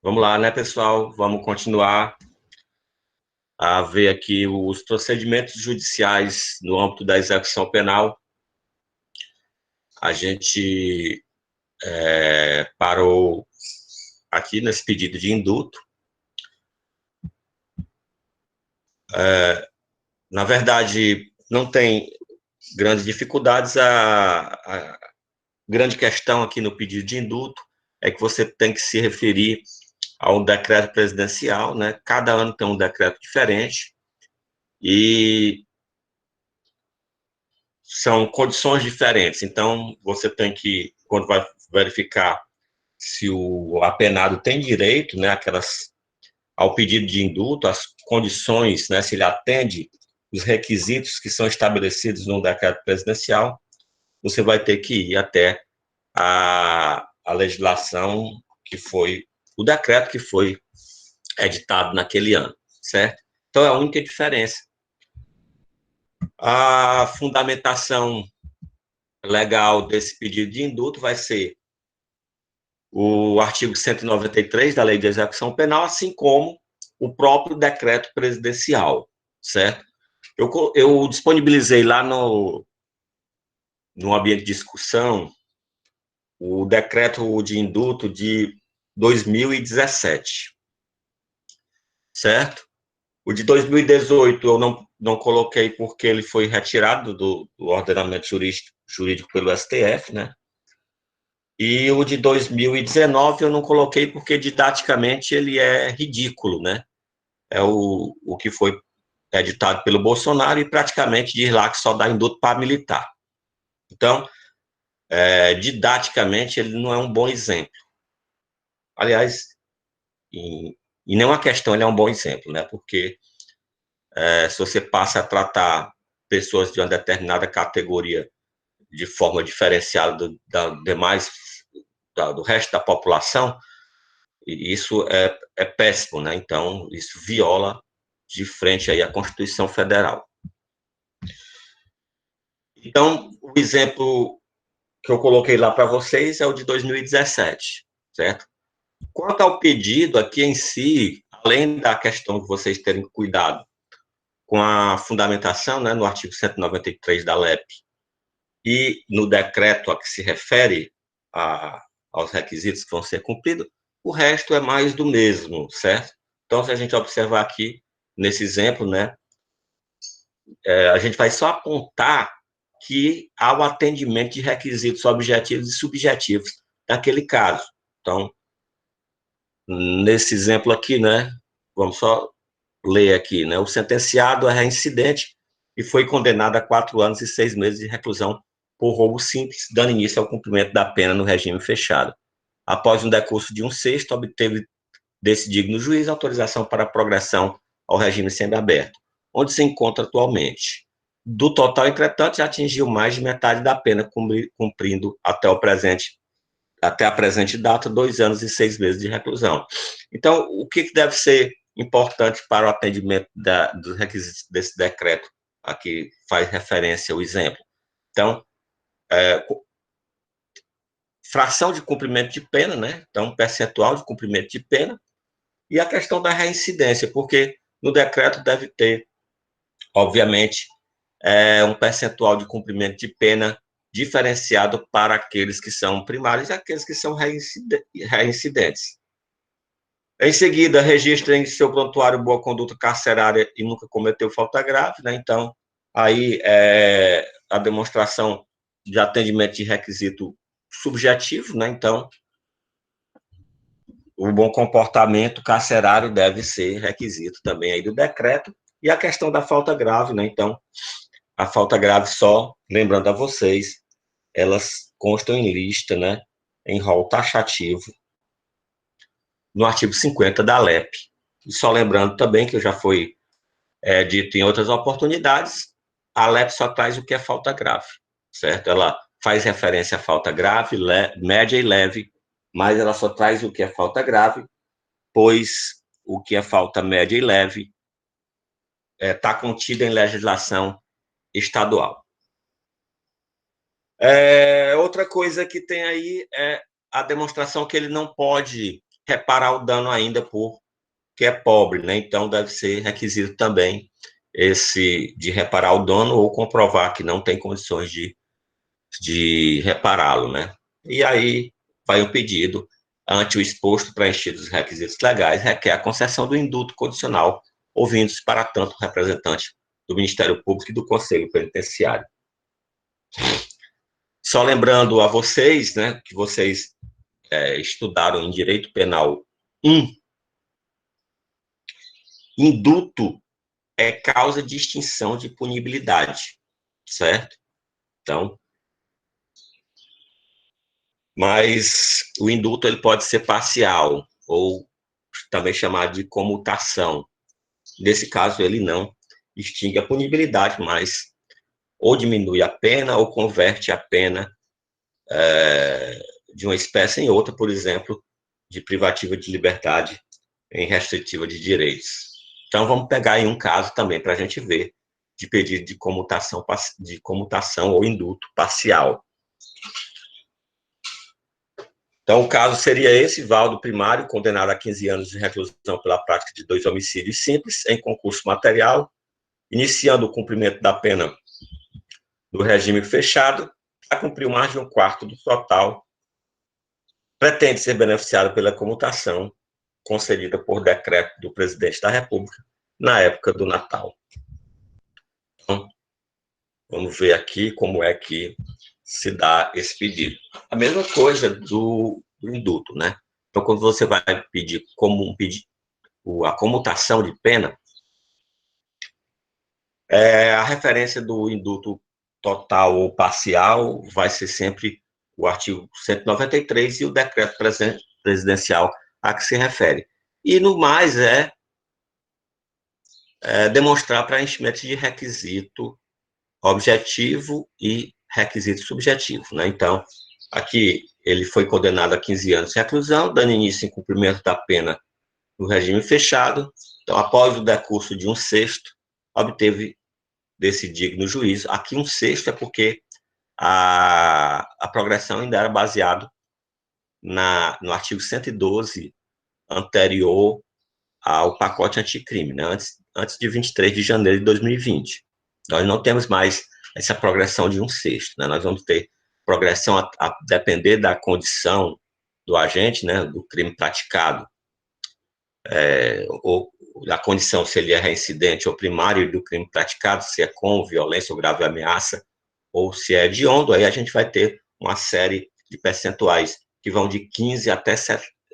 Vamos lá, né, pessoal? Vamos continuar a ver aqui os procedimentos judiciais no âmbito da execução penal. A gente parou aqui nesse pedido de indulto. Na verdade, não tem grandes dificuldades. A grande questão aqui no pedido de indulto é que você tem que se referir a um decreto presidencial, né? Cada ano tem um decreto diferente e são condições diferentes. Então, você tem que, quando vai verificar se o apenado tem direito, né, ao pedido de indulto, as condições, né, se ele atende os requisitos que são estabelecidos no decreto presidencial, você vai ter que ir até a legislação que foi, o decreto que foi editado naquele ano, certo? Então, é a única diferença. A fundamentação legal desse pedido de indulto vai ser o artigo 193 da Lei de Execução Penal, assim como o próprio decreto presidencial, certo? Eu disponibilizei lá no ambiente de discussão o decreto de indulto de 2017, certo? O de 2018 eu não coloquei porque ele foi retirado do ordenamento jurídico pelo STF, né? E o de 2019 eu não coloquei porque didaticamente ele é ridículo, né? É o que foi editado pelo Bolsonaro e praticamente diz lá que só dá indulto para militar. Então, didaticamente, ele não é um bom exemplo. Aliás, e não é uma questão, ele é um bom exemplo, né? Porque se você passa a tratar pessoas de uma determinada categoria de forma diferenciada do resto da população, isso é péssimo, né? Então, isso viola de frente aí a Constituição Federal. Então, o exemplo que eu coloquei lá para vocês é o de 2017, certo? Quanto ao pedido aqui em si, além da questão de vocês terem cuidado com a fundamentação, né, no artigo 193 da LEP e no decreto a que se refere aos requisitos que vão ser cumpridos, o resto é mais do mesmo, certo? Então, se a gente observar aqui, nesse exemplo, né, a gente vai só apontar que há o atendimento de requisitos objetivos e subjetivos daquele caso. Então, nesse exemplo aqui, né, vamos só ler aqui, né, o sentenciado é reincidente e foi condenado a 4 anos e 6 meses de reclusão por roubo simples, dando início ao cumprimento da pena no regime fechado. Após um decurso de 1/6, obteve desse digno juiz autorização para progressão ao regime semiaberto, onde se encontra atualmente. Do total, entretanto, já atingiu mais de metade da pena, cumprindo até a presente data, 2 anos e 6 meses de reclusão. Então, o que deve ser importante para o atendimento dos requisitos desse decreto? Aqui faz referência ao exemplo. Então, fração de cumprimento de pena, né? Então, percentual de cumprimento de pena, e a questão da reincidência, porque no decreto deve ter, obviamente, um percentual de cumprimento de pena diferenciado para aqueles que são primários e aqueles que são reincidentes. Em seguida, registra em seu prontuário boa conduta carcerária e nunca cometeu falta grave, né? Então, aí a demonstração de atendimento de requisito subjetivo, né? Então, o bom comportamento carcerário deve ser requisito também aí do decreto. E a questão da falta grave, né? Então, a falta grave só, lembrando a vocês, elas constam em lista, né? Em rol taxativo, no artigo 50 da LEP. E só lembrando também que já foi dito em outras oportunidades, a LEP só traz o que é falta grave, certo? Ela faz referência à falta grave, média e leve, mas ela só traz o que é falta grave, pois o que é falta média e leve está contido em legislação estadual. Outra coisa que tem aí é a demonstração que ele não pode reparar o dano ainda porque é pobre, né? Então, deve ser requisito também esse de reparar o dano ou comprovar que não tem condições de repará-lo, né? E aí vai o pedido, ante o exposto preenchido os requisitos legais, requer a concessão do indulto condicional, ouvindo-se para tanto o representante do Ministério Público e do Conselho Penitenciário. Só lembrando a vocês, né, que vocês estudaram em Direito Penal 1, indulto é causa de extinção de punibilidade, certo? Então, mas o indulto ele pode ser parcial, ou também chamado de comutação. Nesse caso, ele não extingue a punibilidade, mas ou diminui a pena ou converte a pena de uma espécie em outra, por exemplo, de privativa de liberdade em restritiva de direitos. Então, vamos pegar aí um caso também para a gente ver de pedido de comutação ou indulto parcial. Então, o caso seria esse: Valdo Primário, condenado a 15 anos de reclusão pela prática de 2 homicídios simples em concurso material, iniciando o cumprimento da pena do regime fechado, já cumpriu mais de um quarto do total, pretende ser beneficiado pela comutação concedida por decreto do presidente da República na época do Natal. Então, vamos ver aqui como é que se dá esse pedido. A mesma coisa do indulto, né? Então, quando você vai pedir a comutação de pena, a referência do indulto total ou parcial vai ser sempre o artigo 193 e o decreto presidencial a que se refere. E, no mais, demonstrar preenchimento de requisito objetivo e requisito subjetivo, né? Então, aqui ele foi condenado a 15 anos de reclusão, dando início em cumprimento da pena no regime fechado. Então, após o decurso de 1/6, obteve desse digno juízo. Aqui 1/6 é porque a progressão ainda era baseada no artigo 112 anterior ao pacote anticrime, né? Antes de 23 de janeiro de 2020. Nós não temos mais essa progressão de 1/6, né? Nós vamos ter progressão a depender da condição do agente, né, do crime praticado, ou da condição se ele é reincidente ou primário do crime praticado, se é com violência ou grave ameaça, ou se é hediondo. Aí a gente vai ter uma série de percentuais que vão de 15 até,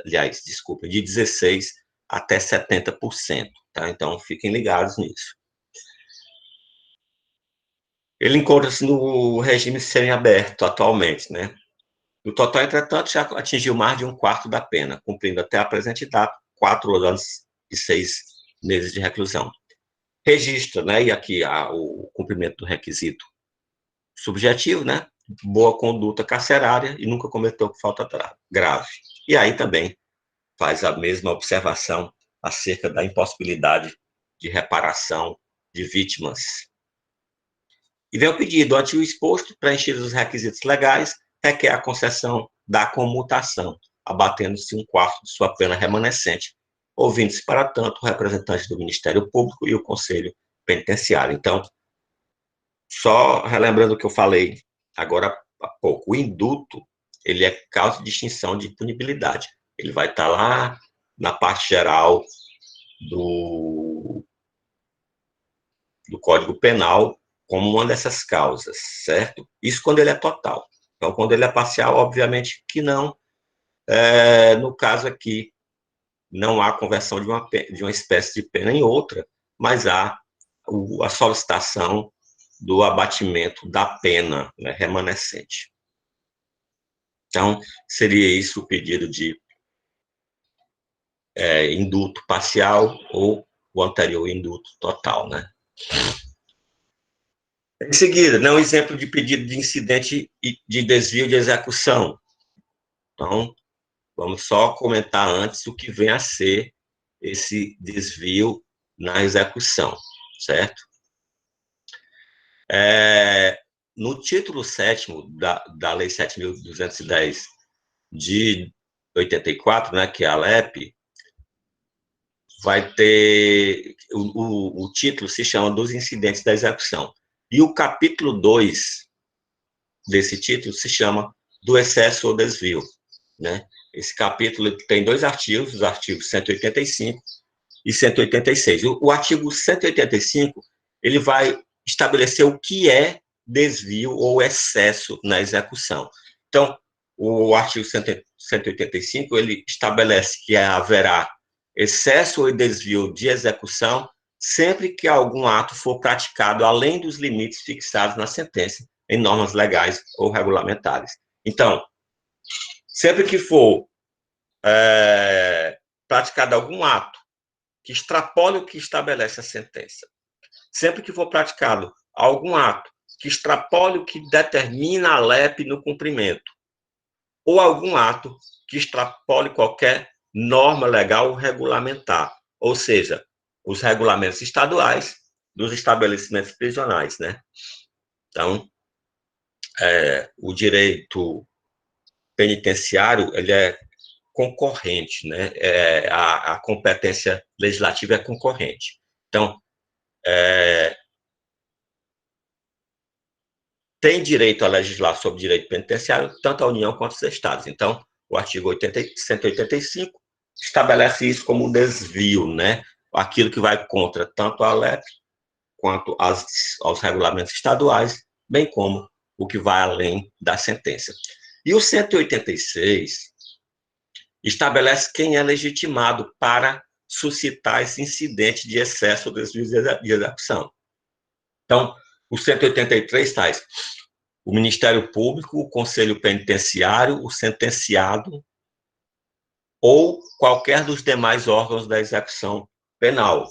aliás, desculpa, de 16 até 70%, tá? Então, fiquem ligados nisso. Ele encontra-se no regime semiaberto atualmente, né? O total, entretanto, já atingiu mais de um quarto da pena, cumprindo até a presente data 4 anos e 6 meses de reclusão. Registra, né? E aqui o cumprimento do requisito subjetivo, né? Boa conduta carcerária e nunca cometeu falta grave. E aí também faz a mesma observação acerca da impossibilidade de reparação de vítimas. E vem o pedido: ante o exposto, preenchidos os requisitos legais, requer a concessão da comutação, abatendo-se um quarto de sua pena remanescente, ouvindo-se, para tanto, o representante do Ministério Público e o Conselho Penitenciário. Então, só relembrando o que eu falei agora há pouco, o indulto, ele é causa de extinção de punibilidade. Ele vai estar lá na parte geral do Código Penal como uma dessas causas, certo? Isso quando ele é total. Então, quando ele é parcial, obviamente que não. No caso aqui, não há conversão de uma espécie de pena em outra, mas há a solicitação do abatimento da pena, né, remanescente. Então, seria isso o pedido de indulto parcial ou o anterior indulto total, né? Em seguida, né, um exemplo de pedido de incidente de desvio de execução. Então, vamos só comentar antes o que vem a ser esse desvio na execução, certo? No título 7º da Lei 7.210, de 84, né, que é a LEP, vai ter, o título se chama Dos Incidentes da Execução. E o capítulo 2 desse título se chama Do Excesso ou Desvio, né? Esse capítulo tem 2 artigos, os artigos 185 e 186. O artigo 185, ele vai estabelecer o que é desvio ou excesso na execução. Então, o artigo 185, ele estabelece que haverá excesso ou desvio de execução sempre que algum ato for praticado além dos limites fixados na sentença, em normas legais ou regulamentares. Então, sempre que for praticado algum ato que extrapole o que estabelece a sentença, sempre que for praticado algum ato que extrapole o que determina a LEP no cumprimento, ou algum ato que extrapole qualquer norma legal ou regulamentar, ou seja, os regulamentos estaduais dos estabelecimentos prisionais, né? Então, o direito penitenciário, ele é concorrente, né? A competência legislativa é concorrente. Então, tem direito a legislar sobre direito penitenciário tanto a União quanto os estados. Então, o artigo 185 estabelece isso como um desvio, né? Aquilo que vai contra tanto a LEP quanto aos regulamentos estaduais, bem como o que vai além da sentença. E o 186 estabelece quem é legitimado para suscitar esse incidente de excesso ou desvio de execução. Então, o 183 traz o Ministério Público, o Conselho Penitenciário, o sentenciado ou qualquer dos demais órgãos da execução penal,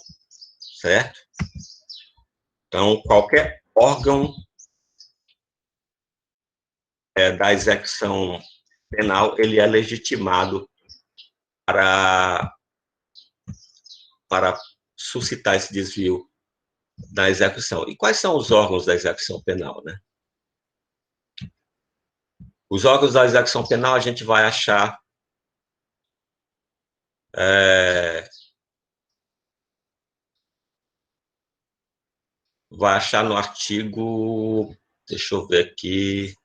certo? Então, qualquer órgão da execução penal, ele é legitimado para suscitar esse desvio da execução. E quais são os órgãos da execução penal, né? Os órgãos da execução penal a gente vai achar no artigo, deixa eu ver aqui,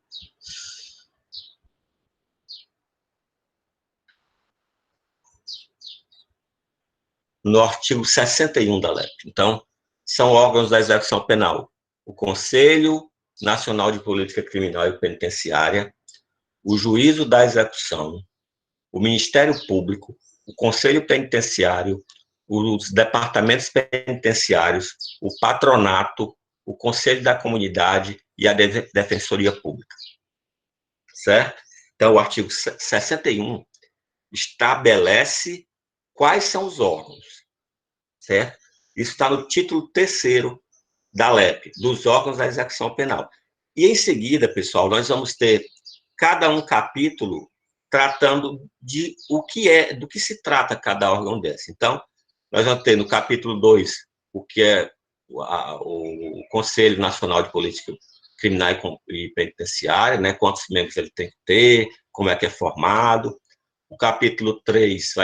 no artigo 61 da LEP. Então, são órgãos da execução penal: o Conselho Nacional de Política Criminal e Penitenciária, o Juízo da Execução, o Ministério Público, o Conselho Penitenciário, os departamentos penitenciários, o patronato, o Conselho da Comunidade e a Defensoria Pública. Certo? Então, o artigo 61 estabelece quais são os órgãos, certo? Isso está no título 3º da LEP, dos órgãos da execução penal. E em seguida, pessoal, nós vamos ter cada um capítulo tratando de do que se trata cada órgão desse. Então, nós vamos ter no capítulo 2 o que é o Conselho Nacional de Política Criminal e Penitenciária, né? Quantos membros ele tem que ter, como é que é formado. O capítulo 3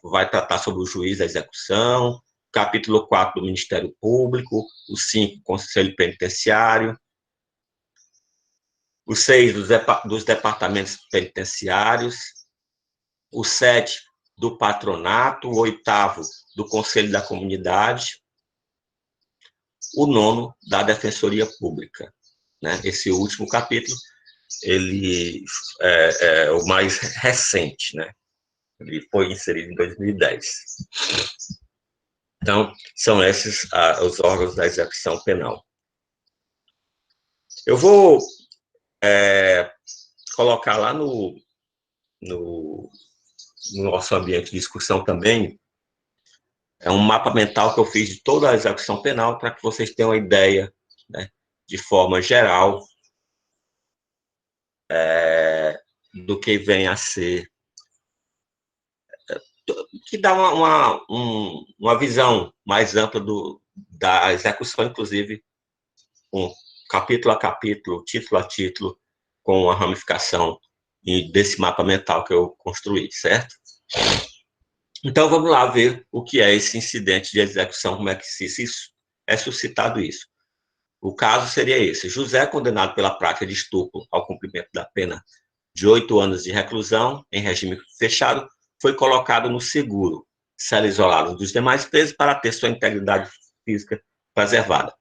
vai tratar sobre o juiz da execução, o capítulo 4 do Ministério Público, o 5, Conselho Penitenciário, o 6 dos departamentos penitenciários, o 7 do patronato, o 8º do Conselho da Comunidade, o 9º da Defensoria Pública, né? Esse último capítulo, ele é o mais recente, né? Ele foi inserido em 2010. Então, são esses os órgãos da execução penal. Eu vou colocar lá no nosso ambiente de discussão também um mapa mental que eu fiz de toda a execução penal para que vocês tenham uma ideia, né, de forma geral, do que vem a ser, que dá uma visão mais ampla da execução, inclusive, um capítulo a capítulo, título a título, com uma ramificação desse mapa mental que eu construí, certo? Então, vamos lá ver o que é esse incidente de execução, como é que é suscitado isso. O caso seria esse: José é condenado pela prática de estupro ao cumprimento da pena de 8 anos de reclusão em regime fechado, foi colocado no seguro, cela isolada dos demais presos para ter sua integridade física preservada.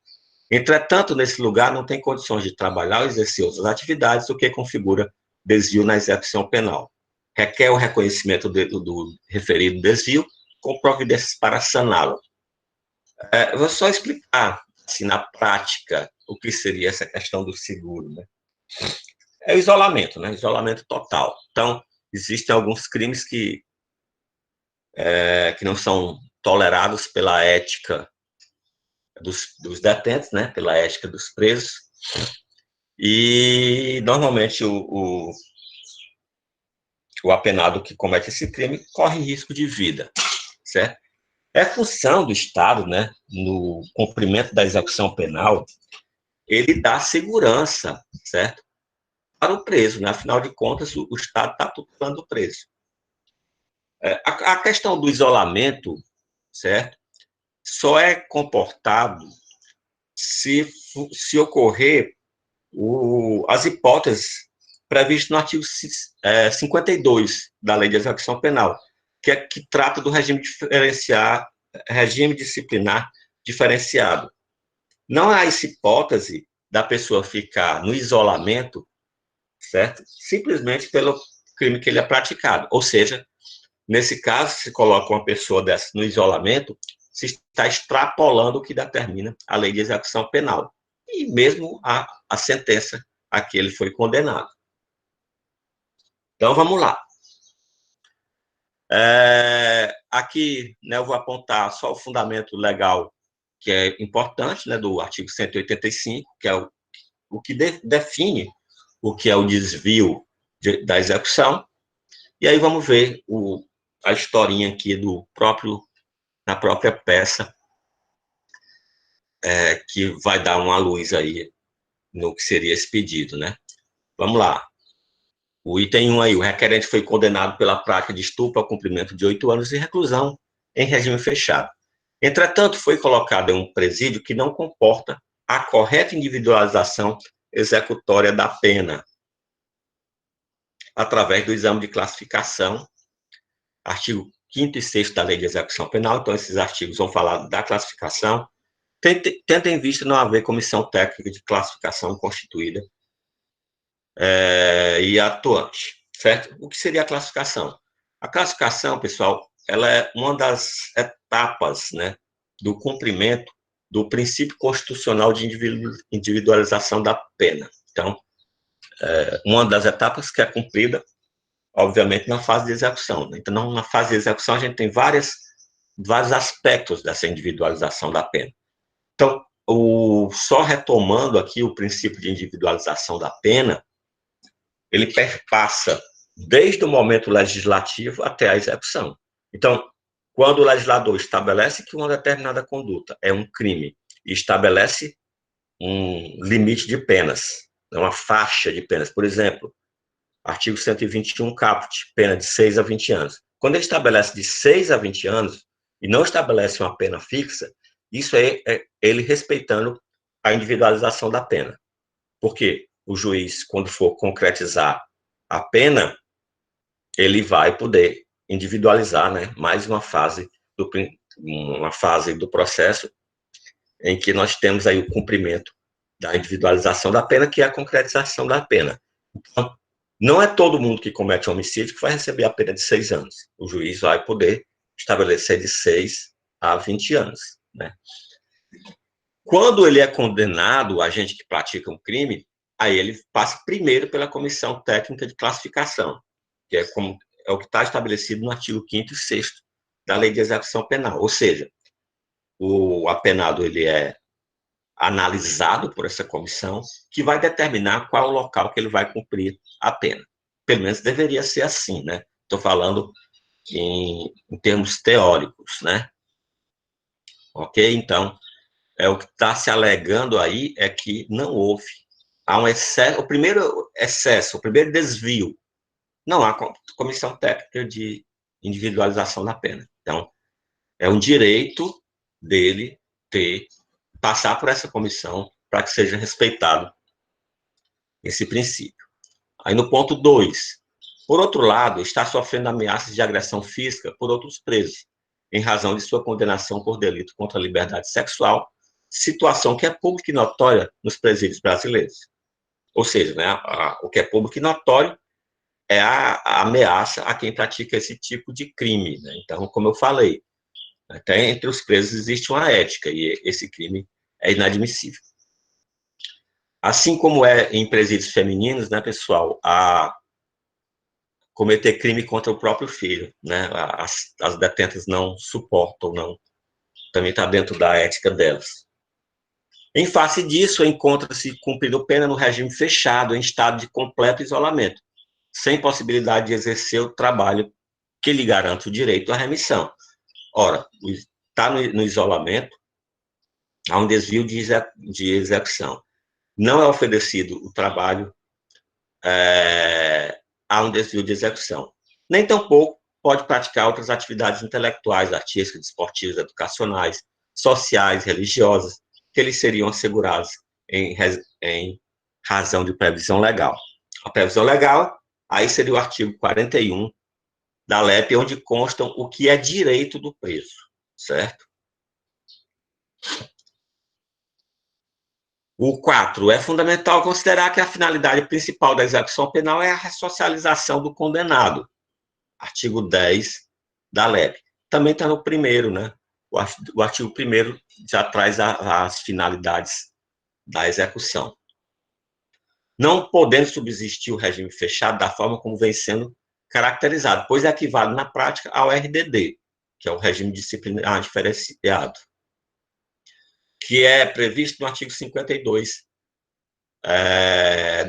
Entretanto, nesse lugar não tem condições de trabalhar ou exercer outras atividades, o que configura desvio na execução penal. Requer o reconhecimento do referido desvio com providências para saná-lo. Vou só explicar, assim, na prática, o que seria essa questão do seguro, né? É o isolamento, né? Isolamento total. Então, existem alguns crimes que não são tolerados pela ética dos detentos, né? Pela ética dos presos. E, normalmente, o apenado que comete esse crime corre risco de vida, certo? É função do Estado, né? No cumprimento da execução penal, ele dá segurança, certo? Para o preso, né? Afinal de contas, o Estado está tutelando o preso. A questão do isolamento, certo? Só é comportado se ocorrer as hipóteses previstas no artigo 52 da Lei de Execução Penal, que trata do regime disciplinar diferenciado. Não há essa hipótese da pessoa ficar no isolamento, certo? Simplesmente pelo crime que ele é praticado. Ou seja, nesse caso, se coloca uma pessoa dessa no isolamento, se está extrapolando o que determina a lei de execução penal. E mesmo a sentença a que ele foi condenado. Então, vamos lá. Aqui, né, eu vou apontar só o fundamento legal, que é importante, né, do artigo 185, que é o que define o que é o desvio da execução. E aí vamos ver a historinha aqui na própria peça, que vai dar uma luz aí no que seria esse pedido, né? Vamos lá. O item 1 aí: o requerente foi condenado pela prática de estupro ao cumprimento de 8 anos de reclusão em regime fechado. Entretanto, foi colocado em um presídio que não comporta a correta individualização executória da pena, através do exame de classificação, artigo 5º e 6º da Lei de Execução Penal. Então, esses artigos vão falar da classificação. Tendo em vista não haver comissão técnica de classificação constituída e atuante, certo? O que seria a classificação? A classificação, pessoal, ela é uma das etapas, né, do cumprimento do princípio constitucional de individualização da pena. Então, uma das etapas que é cumprida, obviamente, na fase de execução. Então, na fase de execução, a gente tem vários aspectos dessa individualização da pena. Então, só retomando aqui o princípio de individualização da pena, ele perpassa desde o momento legislativo até a execução. Então, quando o legislador estabelece que uma determinada conduta é um crime e estabelece um limite de penas, uma faixa de penas, por exemplo, artigo 121 caput, pena de 6 a 20 anos. Quando ele estabelece de 6 a 20 anos e não estabelece uma pena fixa, isso é ele respeitando a individualização da pena. Porque o juiz, quando for concretizar a pena, ele vai poder individualizar, né, mais uma fase do processo em que nós temos aí o cumprimento da individualização da pena, que é a concretização da pena. Então, não é todo mundo que comete homicídio que vai receber a pena de 6 anos. O juiz vai poder estabelecer de 6 a 20 anos, né? Quando ele é condenado, o agente que pratica um crime, aí ele passa primeiro pela comissão técnica de classificação, que é o que está estabelecido no artigo 5º e 6º da Lei de Execução Penal. Ou seja, o apenado ele é analisado por essa comissão, que vai determinar qual o local que ele vai cumprir a pena. Pelo menos deveria ser assim, né? Estou falando em termos teóricos, né? Ok? Então, o que está se alegando aí é que não houve. Há um excesso, o primeiro desvio não há comissão técnica de individualização da pena. Então, é um direito dele passar por essa comissão para que seja respeitado esse princípio. Aí no ponto 2, por outro lado, está sofrendo ameaças de agressão física por outros presos, em razão de sua condenação por delito contra a liberdade sexual, situação que é pública e notória nos presídios brasileiros. Ou seja, né, o que é público e notório é a ameaça a quem pratica esse tipo de crime. Né? Então, como eu falei, até entre os presos existe uma ética e esse crime é inadmissível. Assim como é em presídios femininos, né, pessoal, a cometer crime contra o próprio filho, né, as detentas não suportam, não, também está dentro da ética delas. Em face disso, encontra-se cumprindo pena no regime fechado, em estado de completo isolamento, sem possibilidade de exercer o trabalho que lhe garante o direito à remissão. Ora, está no isolamento, há um desvio de execução. Não é oferecido o trabalho, há um desvio de execução. Nem tampouco pode praticar outras atividades intelectuais, artísticas, esportivas, educacionais, sociais, religiosas, que lhe seriam asseguradas em razão de previsão legal. A previsão legal, aí seria o artigo 41 da LEP, onde constam o que é direito do preso, certo? O 4, é fundamental considerar que a finalidade principal da execução penal é a ressocialização do condenado. Artigo 10 da LEP. Também está no primeiro, né? O artigo 1º já traz as finalidades da execução. Não podendo subsistir o regime fechado da forma como vem sendo caracterizado, pois equivale na prática ao RDD, que é o regime disciplinar diferenciado, que é previsto no artigo 52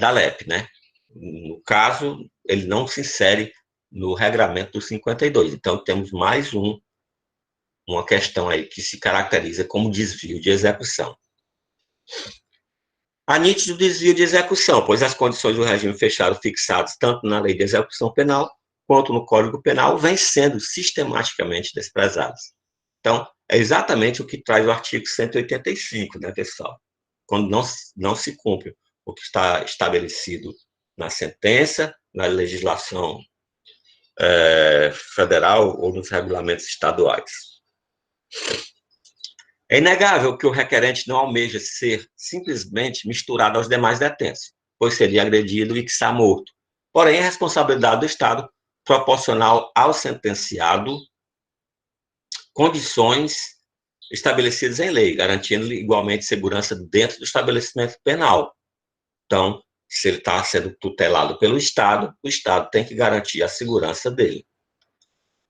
da LEP, né? No caso, ele não se insere no regramento do 52. Então, temos mais uma questão aí que se caracteriza como desvio de execução. Há nítido desvio de execução, pois as condições do regime fechado fixadas tanto na Lei de Execução Penal quanto no Código Penal vêm sendo sistematicamente desprezadas. Então, é exatamente o que traz o artigo 185, né, pessoal? Quando não se cumpre o que está estabelecido na sentença, na legislação federal ou nos regulamentos estaduais. É inegável que o requerente não almeja ser simplesmente misturado aos demais detentos, pois seria agredido e quiçá morto. Porém, é responsabilidade do Estado proporcional ao sentenciado condições estabelecidas em lei, garantindo-lhe igualmente segurança dentro do estabelecimento penal. Então, se ele está sendo tutelado pelo Estado, o Estado tem que garantir a segurança dele.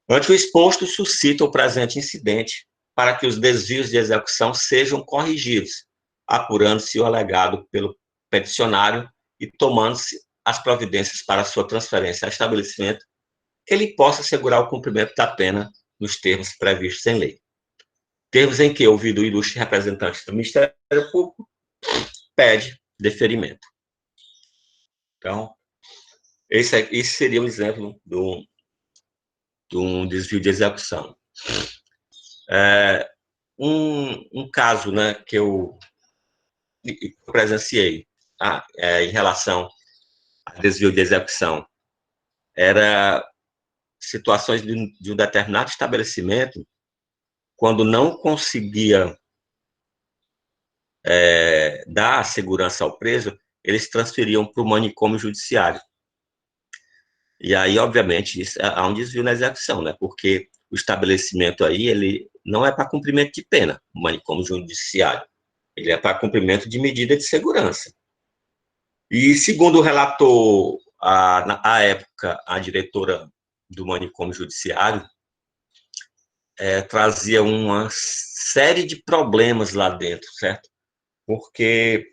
Ante o exposto, suscita o presente incidente para que os desvios de execução sejam corrigidos, apurando-se o alegado pelo peticionário e tomando-se as providências para sua transferência a estabelecimento que ele possa assegurar o cumprimento da pena nos termos previstos em lei. Termos em que, ouvido o ilustre representante do Ministério Público, pede deferimento. Então, esse seria um exemplo de um desvio de execução. Um caso, né, que eu presenciei em relação a desvio de execução era situações de um determinado estabelecimento, quando não conseguia dar segurança ao preso, eles transferiam para o manicômio judiciário. E aí, obviamente, há um desvio na execução, né? Porque o estabelecimento aí, ele não é para cumprimento de pena, o manicômio judiciário. Ele é para cumprimento de medida de segurança. E, segundo relatou, à época, a diretora do manicômio judiciário, trazia uma série de problemas lá dentro, certo? Porque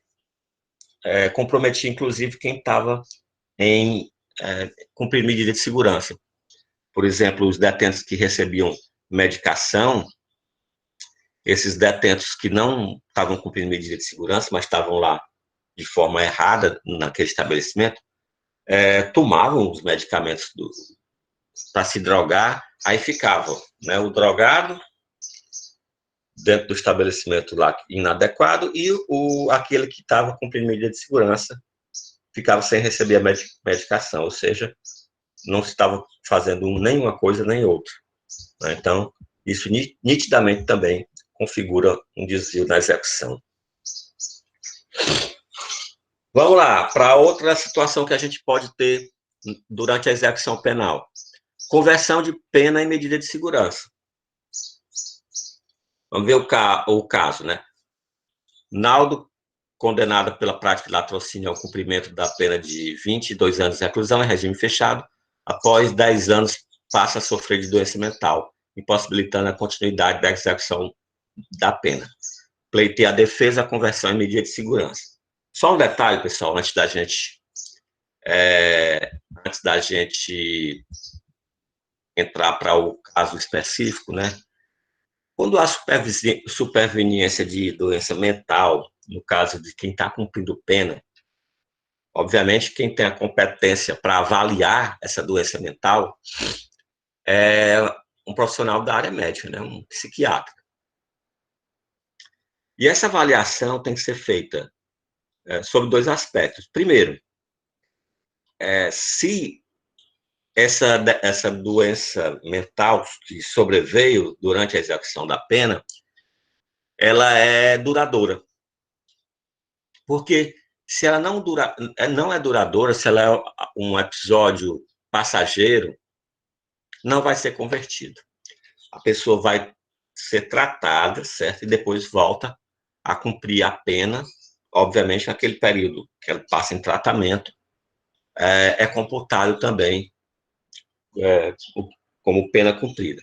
comprometia, inclusive, quem estava em cumprir medida de segurança. Por exemplo, os detentos que recebiam medicação, esses detentos que não estavam cumprindo medida de segurança, mas estavam lá de forma errada naquele estabelecimento, tomavam os medicamentos para se drogar, aí ficava, né, o drogado dentro do estabelecimento lá inadequado e aquele que estava cumprindo medida de segurança ficava sem receber a medicação, ou seja, não se estava fazendo nenhuma coisa nem outra. Né? Então, isso nitidamente também configura um desvio na execução. Vamos lá, para outra situação que a gente pode ter durante a execução penal. Conversão de pena em medida de segurança. Vamos ver o caso, né? Naldo, condenado pela prática de latrocínio ao cumprimento da pena de 22 anos de reclusão em regime fechado, após 10 anos passa a sofrer de doença mental, impossibilitando a continuidade da execução da pena. Pleiteia a defesa, a conversão em medida de segurança. Só um detalhe, pessoal, antes da gente entrar para o caso específico, né? Quando há superveniência de doença mental, no caso de quem está cumprindo pena, obviamente quem tem a competência para avaliar essa doença mental é um profissional da área médica, né? Um psiquiatra. E essa avaliação tem que ser feita sobre dois aspectos. Primeiro, se essa doença mental que sobreveio durante a execução da pena, ela é duradoura. Porque se ela não é duradoura, se ela é um episódio passageiro, não vai ser convertido. A pessoa vai ser tratada, certo? E depois volta a cumprir a pena, obviamente, naquele período que ela passa em tratamento, é computado também como pena cumprida.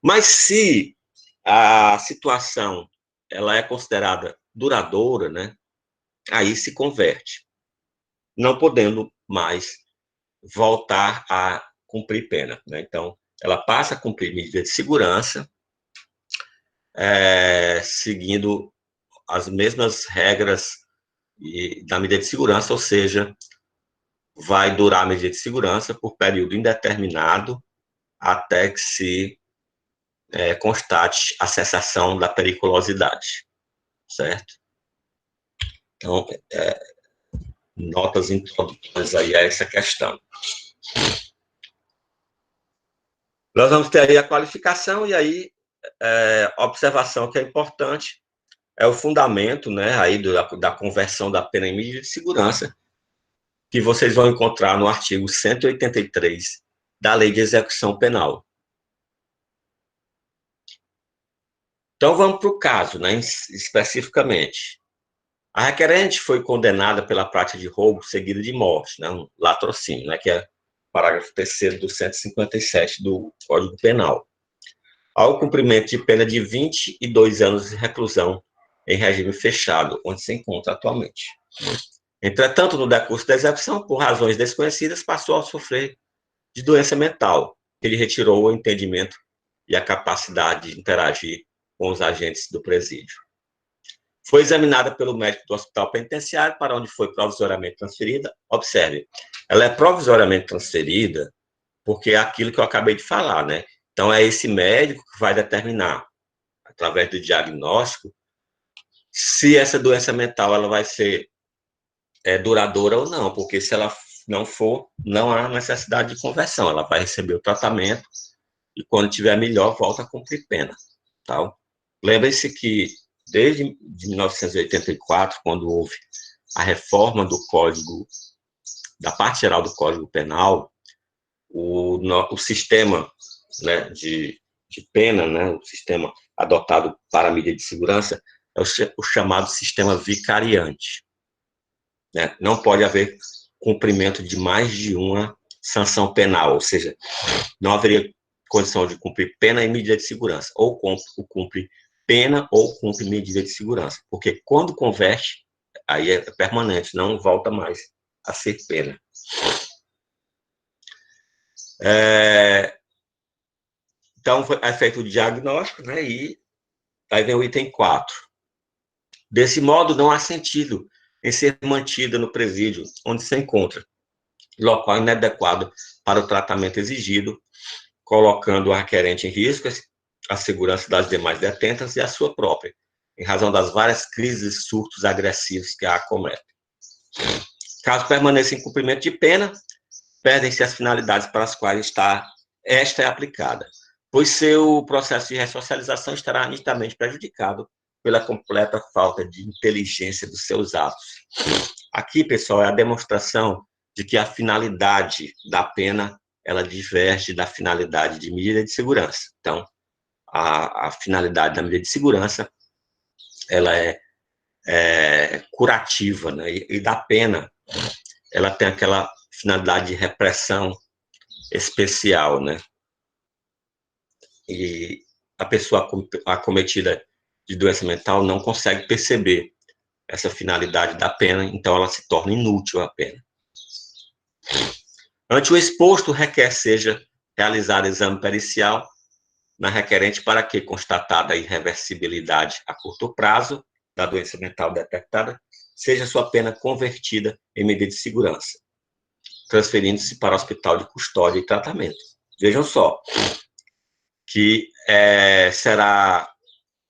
Mas se a situação ela é considerada duradoura, né, aí se converte, não podendo mais voltar a cumprir pena. Né? Então, ela passa a cumprir medida de segurança, seguindo as mesmas regras da medida de segurança, ou seja, vai durar a medida de segurança por período indeterminado até que se constate a cessação da periculosidade, certo? Então, notas introdutórias aí a essa questão. Nós vamos ter aí a qualificação e aí observação que é importante é o fundamento, né, aí da conversão da pena em medida de segurança, que vocês vão encontrar no artigo 183 da Lei de Execução Penal. Então, vamos para o caso, né, especificamente. A requerente foi condenada pela prática de roubo seguido de morte, né, um latrocínio, né, que é o parágrafo 3º do 157 do Código Penal, ao cumprimento de pena de 22 anos de reclusão em regime fechado, onde se encontra atualmente. Entretanto, no decurso da execução, por razões desconhecidas, passou a sofrer de doença mental, que lhe retirou o entendimento e a capacidade de interagir com os agentes do presídio. Foi examinada pelo médico do hospital penitenciário, para onde foi provisoriamente transferida. Observe, ela é provisoriamente transferida porque é aquilo que eu acabei de falar, né? Então, é esse médico que vai determinar, através do diagnóstico, se essa doença mental ela vai ser duradoura ou não, porque se ela não for, não há necessidade de conversão, ela vai receber o tratamento e quando tiver melhor, volta a cumprir pena. Tá? Lembre-se que desde 1984, quando houve a reforma do Código, da parte geral do Código Penal, o sistema, né, de pena, né, o sistema adotado para a medida de segurança, é o chamado sistema vicariante. Né? Não pode haver cumprimento de mais de uma sanção penal, ou seja, não haveria condição de cumprir pena e medida de segurança, ou cumpre pena ou cumpre medida de segurança, porque quando converte, aí é permanente, não volta mais a ser pena. Então, é feito o diagnóstico, né, e aí vem o item 4. Desse modo, não há sentido em ser mantida no presídio onde se encontra, local inadequado para o tratamento exigido, colocando o requerente em risco, a segurança das demais detentas e a sua própria, em razão das várias crises e surtos agressivos que a acometem. Caso permaneça em cumprimento de pena, perdem-se as finalidades para as quais esta é aplicada, pois seu processo de ressocialização estará nitidamente prejudicado pela completa falta de inteligência dos seus atos. Aqui, pessoal, é a demonstração de que a finalidade da pena, ela diverge da finalidade de medida de segurança. Então, a finalidade da medida de segurança, ela é curativa, né? E da pena, ela tem aquela finalidade de repressão especial, né? E a pessoa acometida de doença mental não consegue perceber essa finalidade da pena, então ela se torna inútil a pena. Ante o exposto, requer seja realizado exame pericial na requerente para que, constatada a irreversibilidade a curto prazo da doença mental detectada, seja sua pena convertida em medida de segurança, transferindo-se para o hospital de custódia e tratamento. Vejam só, que será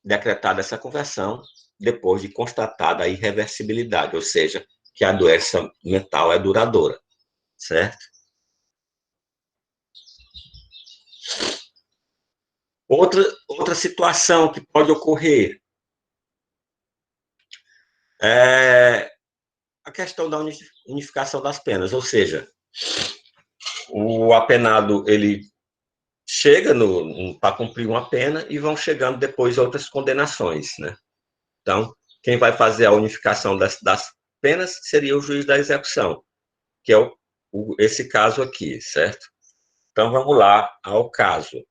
decretada essa conversão depois de constatada a irreversibilidade, ou seja, que a doença mental é duradoura, certo? Outra situação que pode ocorrer é a questão da unificação das penas, ou seja, o apenado, ele chega para cumprir uma pena e vão chegando depois outras condenações, né? Então, quem vai fazer a unificação das penas seria o juiz da execução, que é esse caso aqui, certo? Então, vamos lá ao caso.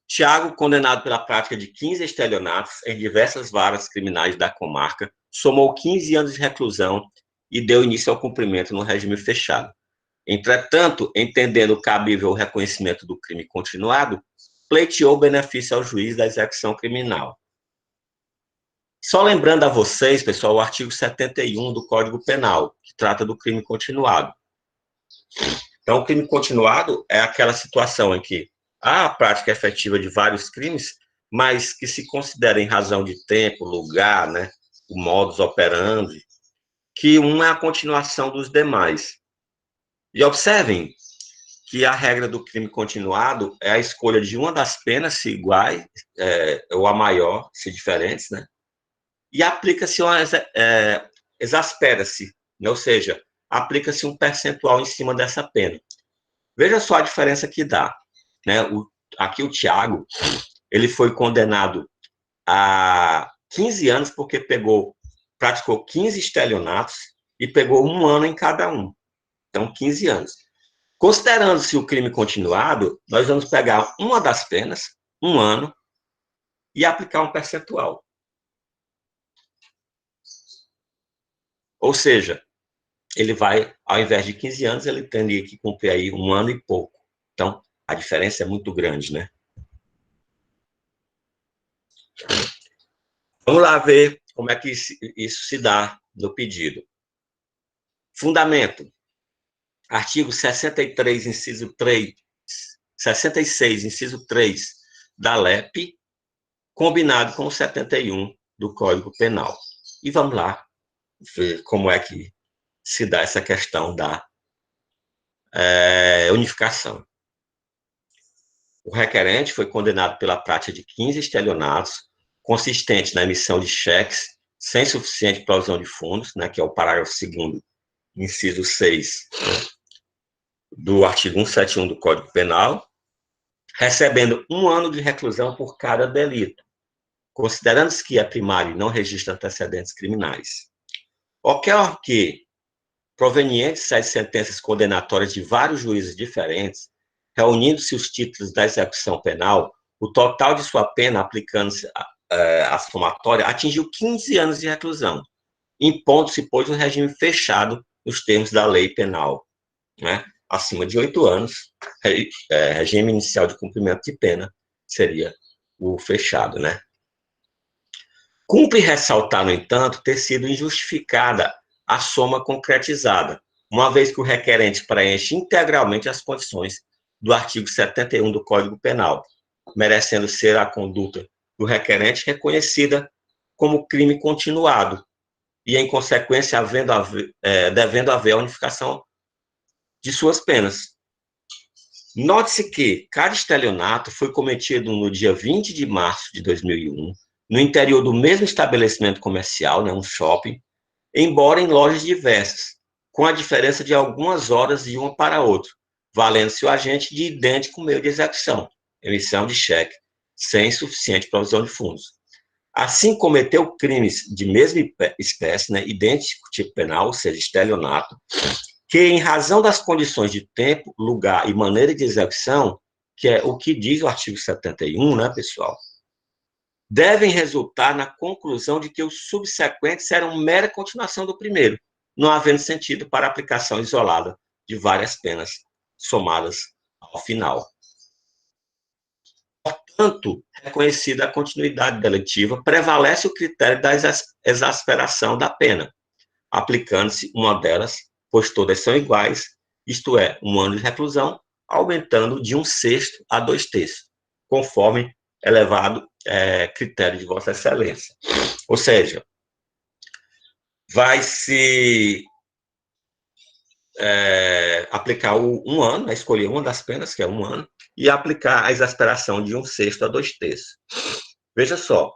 Tiago, condenado pela prática de 15 estelionatos em diversas varas criminais da comarca, somou 15 anos de reclusão e deu início ao cumprimento no regime fechado. Entretanto, entendendo cabível o reconhecimento do crime continuado, pleiteou benefício ao juiz da execução criminal. Só lembrando a vocês, pessoal, o artigo 71 do Código Penal, que trata do crime continuado. Então, o crime continuado é aquela situação em que há a prática efetiva de vários crimes, mas que se considera em razão de tempo, lugar, né, o modus operandi, que um é a continuação dos demais. E observem que a regra do crime continuado é a escolha de uma das penas, se iguais, ou a maior, se diferentes, né? E aplica-se exaspera-se, né? Ou seja, aplica-se um percentual em cima dessa pena. Veja só a diferença que dá, né? Aqui o Tiago, ele foi condenado a 15 anos porque praticou 15 estelionatos e pegou 1 ano em cada um. Então, 15 anos. Considerando-se o crime continuado, nós vamos pegar uma das penas, 1 ano, e aplicar um percentual. Ou seja, ele vai, ao invés de 15 anos, ele teria que cumprir aí 1 ano e pouco. Então, a diferença é muito grande, né? Vamos lá ver como é que isso se dá no pedido. Fundamento. Artigo 63, inciso 3, 66, inciso 3 da LEP, combinado com o 71 do Código Penal. E vamos lá ver como é que se dá essa questão da unificação. O requerente foi condenado pela prática de 15 estelionatos, consistente na emissão de cheques sem suficiente provisão de fundos, né, que é o parágrafo 2º, inciso 6 do artigo 171 do Código Penal, recebendo 1 ano de reclusão por cada delito, considerando-se que é primário e não registra antecedentes criminais. Ocorre que, provenientes às sentenças condenatórias de vários juízes diferentes, reunindo-se os títulos da execução penal, o total de sua pena, aplicando-se a somatória, atingiu 15 anos de reclusão, impondo-se, pois, um regime fechado nos termos da lei penal, né? Acima de 8 anos, regime inicial de cumprimento de pena seria o fechado, né? Cumpre ressaltar, no entanto, ter sido injustificada a soma concretizada, uma vez que o requerente preenche integralmente as condições do artigo 71 do Código Penal, merecendo ser a conduta do requerente reconhecida como crime continuado e, em consequência, devendo haver a unificação de suas penas. Note-se que cada estelionato foi cometido no dia 20 de março de 2001, no interior do mesmo estabelecimento comercial, né, um shopping, embora em lojas diversas, com a diferença de algumas horas de uma para outra, valendo-se o agente de idêntico meio de execução, emissão de cheque, sem suficiente provisão de fundos. Assim, cometeu crimes de mesma espécie, né, idêntico tipo penal, ou seja, estelionato, que, em razão das condições de tempo, lugar e maneira de execução, que é o que diz o artigo 71, né, pessoal, devem resultar na conclusão de que os subsequentes eram mera continuação do primeiro, não havendo sentido para aplicação isolada de várias penas somadas ao final. Portanto, reconhecida a continuidade delitiva, prevalece o critério da exasperação da pena, aplicando-se uma delas, pois todas são iguais, isto é, 1 ano de reclusão, aumentando de 1/6 a 2/3, conforme elevado critério de Vossa Excelência. Ou seja, vai se aplicar o 1 ano, né, escolher uma das penas, que é 1 ano, e aplicar a exasperação de 1/6 a 2/3. Veja só,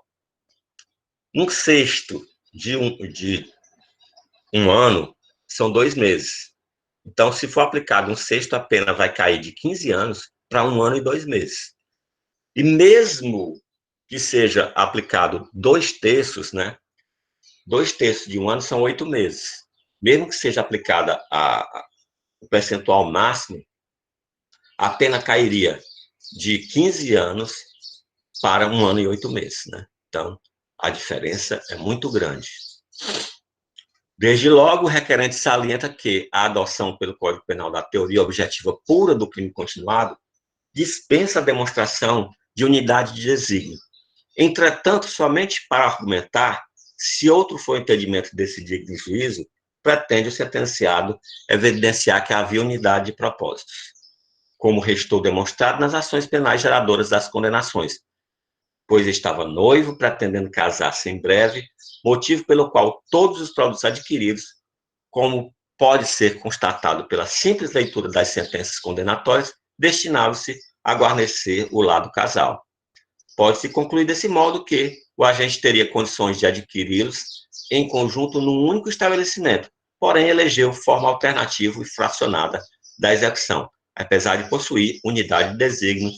1/6 de um ano são 2 meses. Então, se for aplicado 1/6, a pena vai cair de 15 anos para 1 ano e 2 meses. E mesmo que seja aplicado 2/3, né? 2/3 de 1 ano são 8 meses. Mesmo que seja aplicada o percentual máximo, a pena cairia de 15 anos para 1 ano e 8 meses, né? Então, a diferença é muito grande. Desde logo, o requerente salienta que a adoção pelo Código Penal da teoria objetiva pura do crime continuado dispensa a demonstração de unidade de desígnio. Entretanto, somente para argumentar, se outro for o entendimento desse digno juízo, pretende o sentenciado evidenciar que havia unidade de propósitos, como restou demonstrado nas ações penais geradoras das condenações, pois estava noivo, pretendendo casar-se em breve, motivo pelo qual todos os produtos adquiridos, como pode ser constatado pela simples leitura das sentenças condenatórias, destinavam-se a guarnecer o lar do casal. Pode-se concluir desse modo que o agente teria condições de adquiri-los em conjunto num único estabelecimento, porém elegeu forma alternativa e fracionada da execução, apesar de possuir unidade de desígnio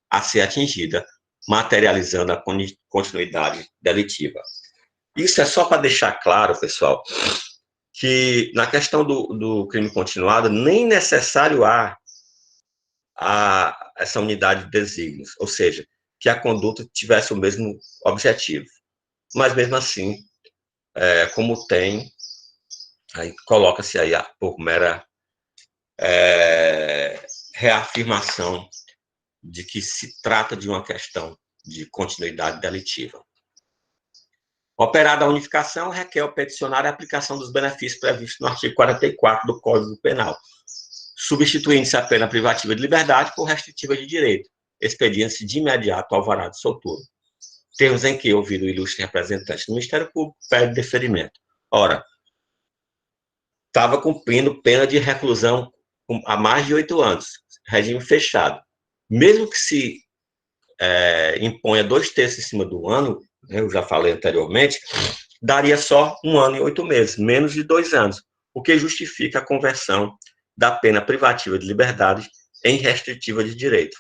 a ser atingida, materializando a continuidade delitiva. Isso é só para deixar claro, pessoal, que na questão do crime continuado, nem necessário há essa unidade de desígnios, ou seja, que a conduta tivesse o mesmo objetivo. Mas, mesmo assim, como tem, aí coloca-se aí por mera reafirmação de que se trata de uma questão de continuidade delitiva. Operada a unificação, requer ao peticionário a aplicação dos benefícios previstos no artigo 44 do Código Penal, substituindo-se a pena privativa de liberdade por restritiva de direito, expedindo-se de imediato ao alvará de soltura. Termos em que, ouvido o ilustre representante do Ministério Público, pede deferimento. Ora, estava cumprindo pena de reclusão há mais de 8 anos, regime fechado. Mesmo que se imponha 2/3 em cima do ano, eu já falei anteriormente, daria só 1 ano e 8 meses, menos de 2 anos, o que justifica a conversão da pena privativa de liberdade em restritiva de direito.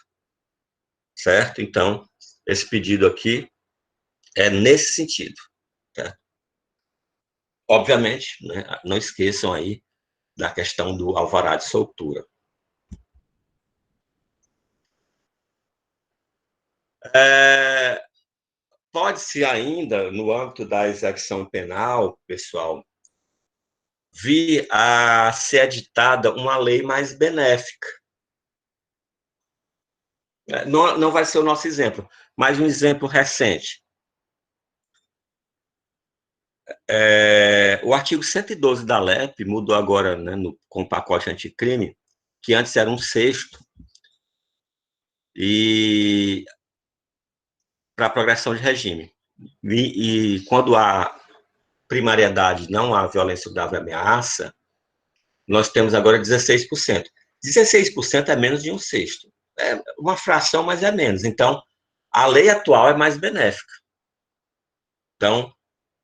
Certo? Então, esse pedido aqui é nesse sentido. Tá? Obviamente, né, não esqueçam aí da questão do alvará de soltura. Pode-se ainda, no âmbito da execução penal, pessoal, vir a ser editada uma lei mais benéfica. Não vai ser o nosso exemplo, mas um exemplo recente. O artigo 112 da LEP mudou agora, né, com o pacote anticrime, que antes era um sexto, e para progressão de regime. E quando há primariedade, não há violência grave e ameaça, nós temos agora 16%. 16% é menos de um sexto. É uma fração, mas é menos. Então, a lei atual é mais benéfica. Então,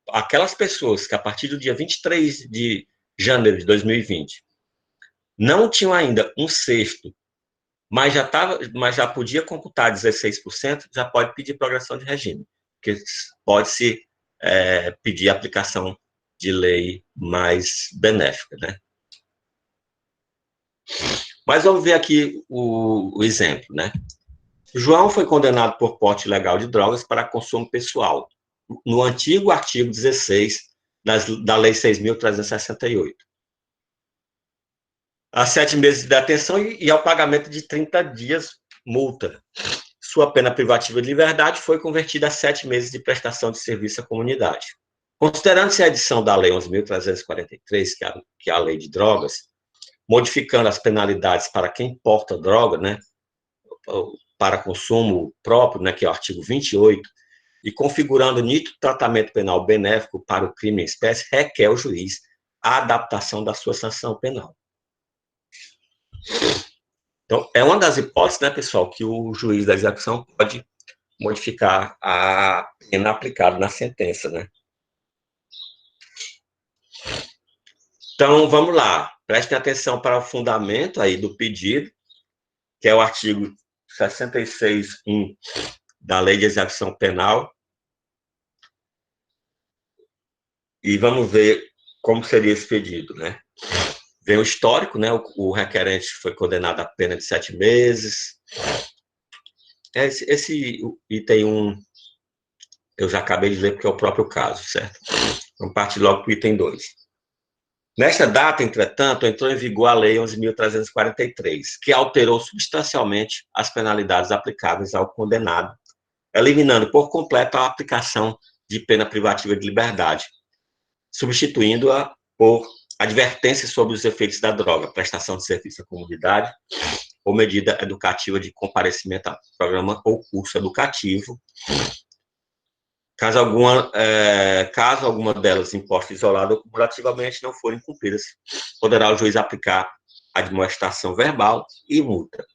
aquelas pessoas que a partir do dia 23 de janeiro de 2020 não tinham ainda um sexto, mas já podia computar 16%, já pode pedir progressão de regime, porque pode-se pedir aplicação de lei mais benéfica, né? Mas vamos ver aqui o exemplo, né? João foi condenado por porte ilegal de drogas para consumo pessoal, no antigo artigo 16 da Lei 6.368. A 7 meses de detenção e ao pagamento de 30 dias multa. Sua pena privativa de liberdade foi convertida a 7 meses de prestação de serviço à comunidade. Considerando-se a edição da Lei 11.343, que é a lei de drogas, modificando as penalidades para quem porta droga, né, para consumo próprio, né, que é o artigo 28, e configurando nítido tratamento penal benéfico para o crime em espécie, requer ao juiz a adaptação da sua sanção penal. Então, é uma das hipóteses, né, pessoal, que o juiz da execução pode modificar a pena aplicada na sentença, né? Então, vamos lá. Prestem atenção para o fundamento aí do pedido, que é o artigo 66.1 da Lei de Execução Penal. E vamos ver como seria esse pedido, né? Vem o histórico, né? O requerente foi condenado a pena de 7 meses. Esse item 1 eu já acabei de ler porque é o próprio caso, certo? Vamos partir logo para o item 2. Nesta data, entretanto, entrou em vigor a Lei 11.343, que alterou substancialmente as penalidades aplicáveis ao condenado, eliminando por completo a aplicação de pena privativa de liberdade, substituindo-a por advertência sobre os efeitos da droga, prestação de serviço à comunidade ou medida educativa de comparecimento a programa ou curso educativo. Caso alguma delas imposta isolada ou cumulativamente não forem cumpridas, poderá o juiz aplicar admoestação verbal e multa.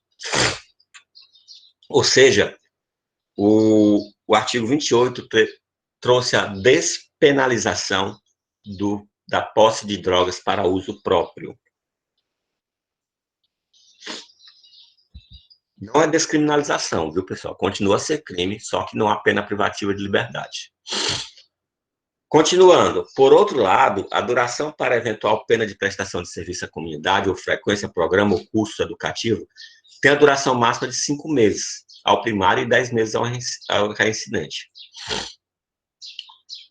Ou seja, o artigo 28 trouxe a despenalização da posse de drogas para uso próprio. Não é descriminalização, viu, pessoal? Continua a ser crime, só que não há pena privativa de liberdade. Continuando, por outro lado, a duração para eventual pena de prestação de serviço à comunidade ou frequência, programa ou curso educativo tem a duração máxima de 5 meses ao primário e 10 meses ao reincidente.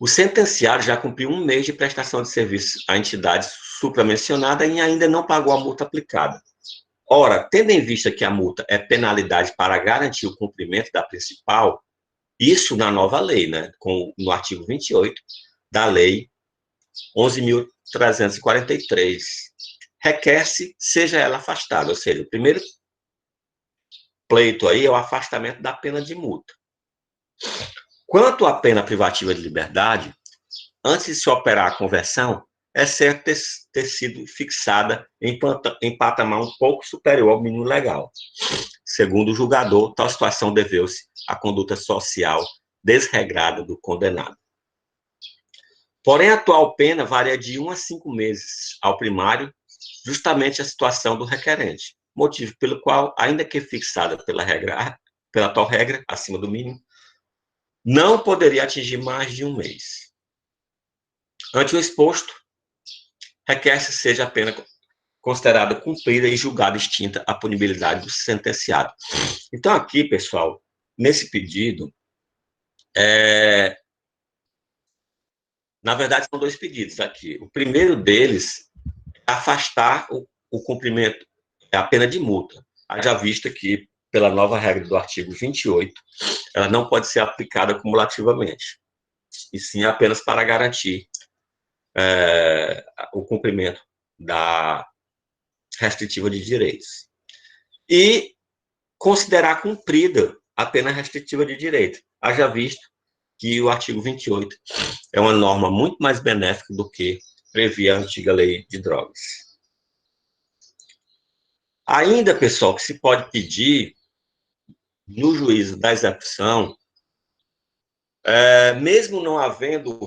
O sentenciado já cumpriu 1 mês de prestação de serviço à entidade supramencionada e ainda não pagou a multa aplicada. Ora, tendo em vista que a multa é penalidade para garantir o cumprimento da principal, isso na nova lei, né, no artigo 28 da Lei 11.343, requer-se seja ela afastada, ou seja, o primeiro pleito aí é o afastamento da pena de multa. Quanto à pena privativa de liberdade, antes de se operar a conversão, é certo ter sido fixada em patamar um pouco superior ao mínimo legal. Segundo o julgador, tal situação deveu-se à conduta social desregrada do condenado. Porém, a atual pena varia de 1 a 5 meses ao primário, justamente a situação do requerente, motivo pelo qual, ainda que fixada pela atual regra, acima do mínimo, não poderia atingir mais de 1 mês. Ante o exposto, requer-se seja a pena considerada cumprida e julgada extinta a punibilidade do sentenciado. Então, aqui, pessoal, nesse pedido, na verdade, são 2 pedidos aqui. O primeiro deles é afastar o cumprimento, a pena de multa, haja vista que, pela nova regra do artigo 28, ela não pode ser aplicada cumulativamente, e sim apenas para garantir o cumprimento da restritiva de direitos. E considerar cumprida a pena restritiva de direito. Haja visto que o artigo 28 é uma norma muito mais benéfica do que previa a antiga lei de drogas. Ainda, pessoal, que se pode pedir no juízo da execução, mesmo não havendo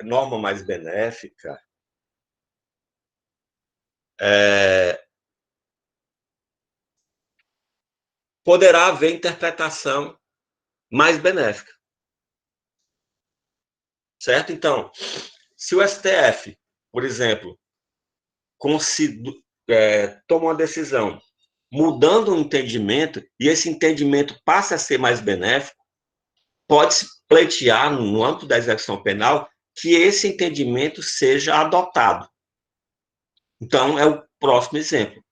norma mais benéfica, poderá haver interpretação mais benéfica. Certo? Então, se o STF, por exemplo, toma uma decisão mudando o entendimento, e esse entendimento passa a ser mais benéfico, pode-se pleitear, no âmbito da execução penal, que esse entendimento seja adotado. Então, é o próximo exemplo.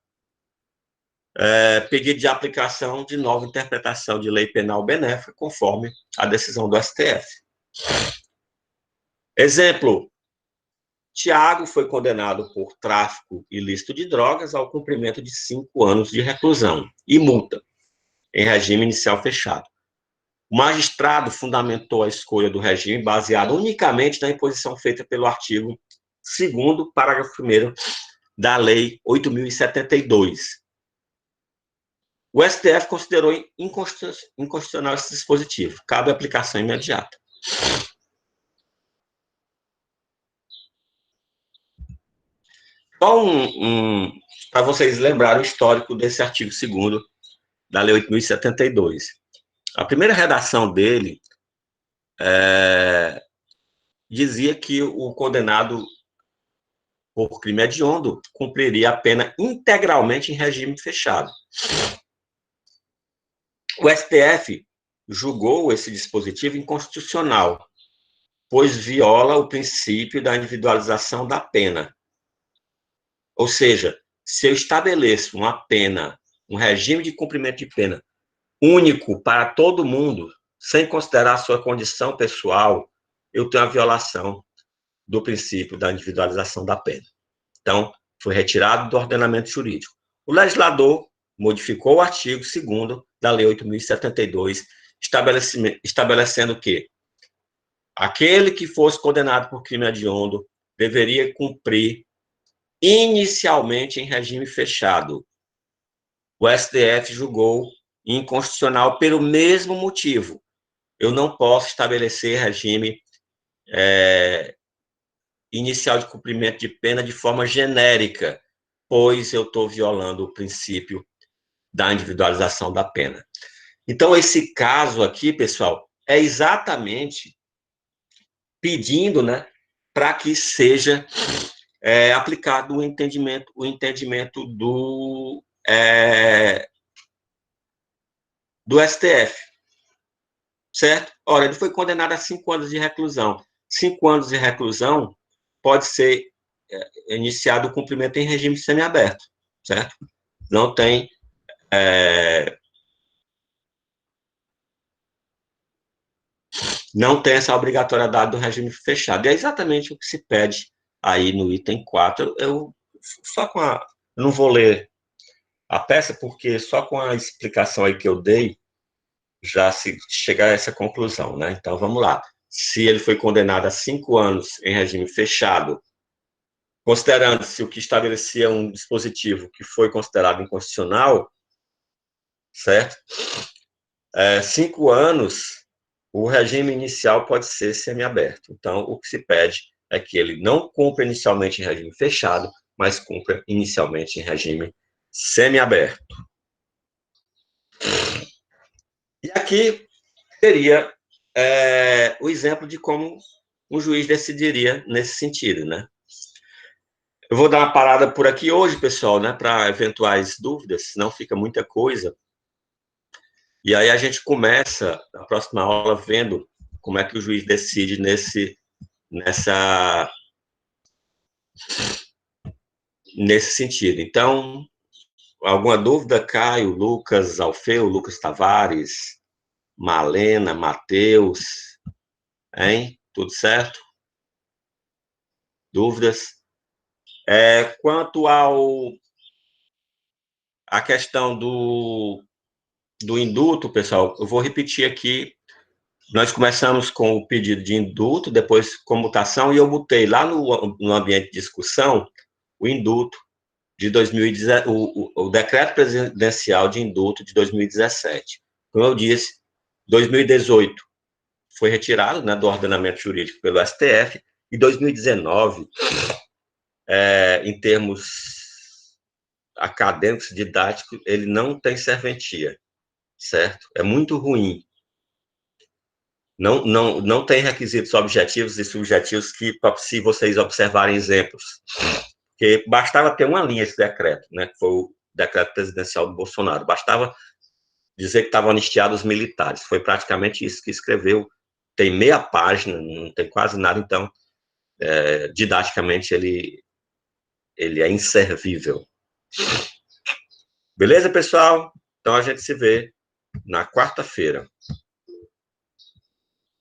Pedido de aplicação de nova interpretação de lei penal benéfica, conforme a decisão do STF. Exemplo, Tiago foi condenado por tráfico ilícito de drogas ao cumprimento de 5 anos de reclusão e multa, em regime inicial fechado. O magistrado fundamentou a escolha do regime baseado unicamente na imposição feita pelo artigo 2º, parágrafo 1º da Lei 8.072. O STF considerou inconstitucional esse dispositivo. Cabe aplicação imediata. Só para vocês lembrarem o histórico desse artigo 2º da Lei 8.072. A primeira redação dele dizia que o condenado por crime hediondo cumpriria a pena integralmente em regime fechado. O STF julgou esse dispositivo inconstitucional, pois viola o princípio da individualização da pena. Ou seja, se eu estabeleço uma pena, um regime de cumprimento de pena único para todo mundo, sem considerar a sua condição pessoal, eu tenho a violação do princípio da individualização da pena. Então, foi retirado do ordenamento jurídico. O legislador modificou o artigo 2º da Lei 8.072, estabelecendo que aquele que fosse condenado por crime hediondo deveria cumprir inicialmente em regime fechado. O STF julgou inconstitucional pelo mesmo motivo. Eu não posso estabelecer regime inicial de cumprimento de pena de forma genérica, pois eu estou violando o princípio da individualização da pena. Então, esse caso aqui, pessoal, é exatamente pedindo, né, para que seja aplicado o entendimento do STF, certo? Ora, ele foi condenado a 5 anos de reclusão. 5 anos de reclusão pode ser iniciado o cumprimento em regime semiaberto, certo? Não tem essa obrigatoriedade do regime fechado. E é exatamente o que se pede aí no item 4. Eu não vou ler a peça, porque só com a explicação aí que eu dei, já se chega a essa conclusão, né? Então, vamos lá. Se ele foi condenado a 5 anos em regime fechado, considerando-se o que estabelecia um dispositivo que foi considerado inconstitucional, certo? 5 anos, o regime inicial pode ser semiaberto. Então, o que se pede é que ele não cumpra inicialmente em regime fechado, mas cumpra inicialmente em regime semiaberto. E aqui seria o exemplo de como um juiz decidiria nesse sentido, né? Eu vou dar uma parada por aqui hoje, pessoal, né, para eventuais dúvidas, senão fica muita coisa. E aí a gente começa, na próxima aula, vendo como é que o juiz decide nesse sentido. Então, alguma dúvida, Caio, Lucas, Alfeu, Lucas Tavares, Malena, Matheus, hein? Tudo certo? dúvidas? Quanto à questão do indulto, pessoal, eu vou repetir aqui. Nós começamos com o pedido de indulto, depois comutação, e eu botei lá no ambiente de discussão o indulto de 2017, o decreto presidencial de indulto de 2017. Como eu disse, 2018 foi retirado, né, do ordenamento jurídico pelo STF, e 2019, em termos acadêmicos, didáticos, ele não tem serventia, certo? É muito ruim. Não tem requisitos objetivos e subjetivos que, se vocês observarem exemplos, porque bastava ter uma linha esse decreto, né, que foi o decreto presidencial do Bolsonaro, bastava dizer que estavam anistiados os militares, foi praticamente isso que escreveu, tem meia página, não tem quase nada, então, didaticamente, ele é inservível. Beleza, pessoal? Então, a gente se vê na quarta-feira.